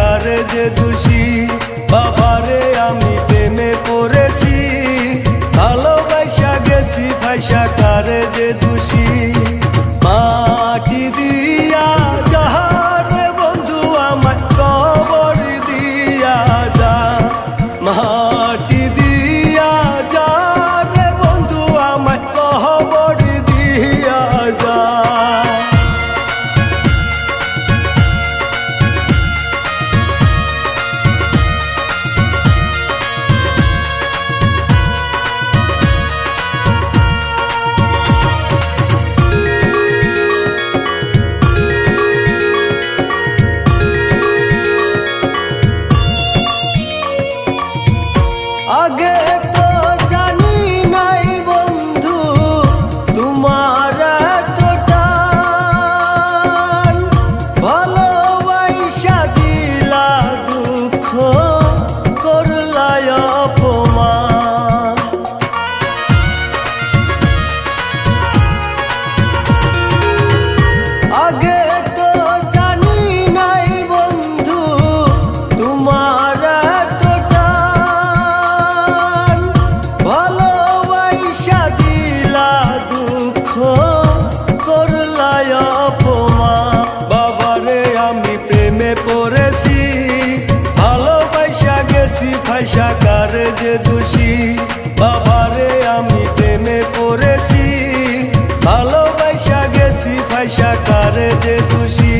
কারে যে দোষী। বাবারে আমি প্রেমে পড়েছি, ভালোবাসা গেছি ফাইসা কারে যে দোষী। মাটি দিয়া যাহারে বন্ধু আমার কবর দিয়া যা, মাটি দিয়া যারে বন্ধু আমার কবর দিয়া যা। আগে তো জানি নাই বন্ধু তোমার এতটা, ভালোবাসা দিলা দুঃখ করলাই অপমান। আগে তো জানি নাই বন্ধু তোমার এতটা, ভালোবাসা দিলা দুঃখ করলাই অপমান। বাবারে আমি প্রেমে পড়েছি, ভালোবাসা গেছি ফাইসা কারে যে দোষী। বাবারে আমি প্রেমে পড়েছি, ভালোবাসা গেছি ফাইসা কারে যে দোষী।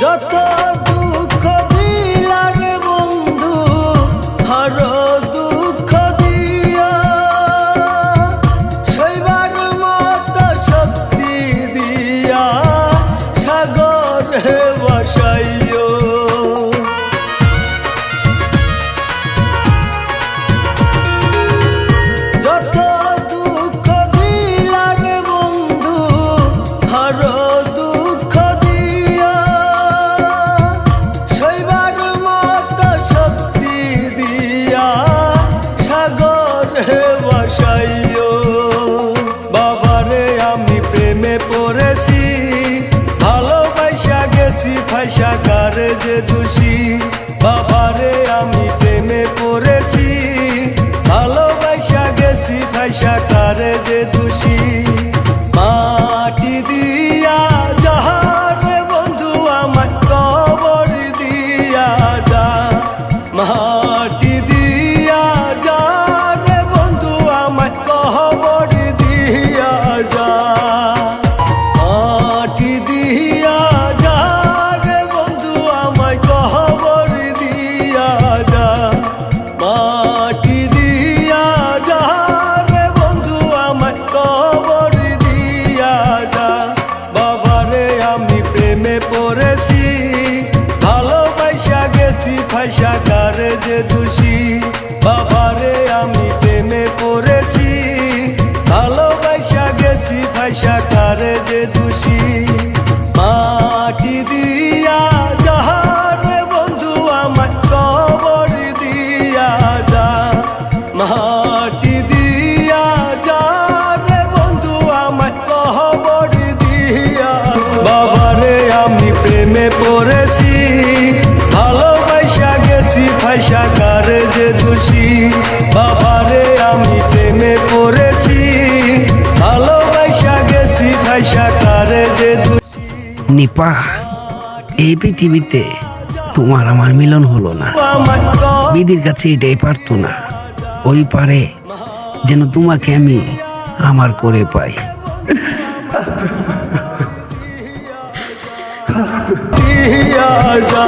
যত দুঃখ দিলা রে বন্ধু আরো দুঃখ দিও, সইবার মতো শক্তি দিয়া সাগরে বসাইও। যত দুঃখ দিলা রে বন্ধু আরো দুঃখ দিও, সইবার মতো শক্তি দিয়া সাগরে বসাইও। বাবারে আমি প্রেমে পড়েছি, ভালোবাসা গেছি ফাইসা কারে যে দোষী। বাবারে আমি প্রেমে পড়েছি, ভালোবাসা গেছি ফাইসা কারে যে দোষী। মাটি দিয়া যাহারে বন্ধু আমার কবর দিয়া যা, মাটি দিয়া যারে বন্ধু আমার কবর দিয়া যা। মাটি দিয়া যারে বন্ধু আমায় কবর দিয়া যা, মাটি দিয়া যারে বন্ধু আমায় কবর দিয়া যা। বাবারে আমি প্রেমে পড়েছি, ভালোবাসা গেছি ফাইসা কারে যে দোষী। বাবারে আমি প্রেমে পড়েছি, ভালোবাসা গেছি ফাইসা কারে যে দোষী। মাটি দিয়া যাহারে বন্ধু আমার কবর দিয়া যা, মাটি দিয়া যারে বন্ধু আমার কবর দিয়া। বাবারে আমি প্রেমে পড়েছি, ভালোবাসা গেছি ফাইসা কারে যে দোষী। বাবারে আমি প্রেমে পড়েছি, ভালোবাসা গেছি ফাইসা কারে যে দোষী। নিপা, এই পৃথিবীতে তোমার আমার মিলন হলো না, বিধির কাছে এটাই পারতো না। ওই পারে যেন তোমাকে আমি আমার করে পাই। দিয়া যা।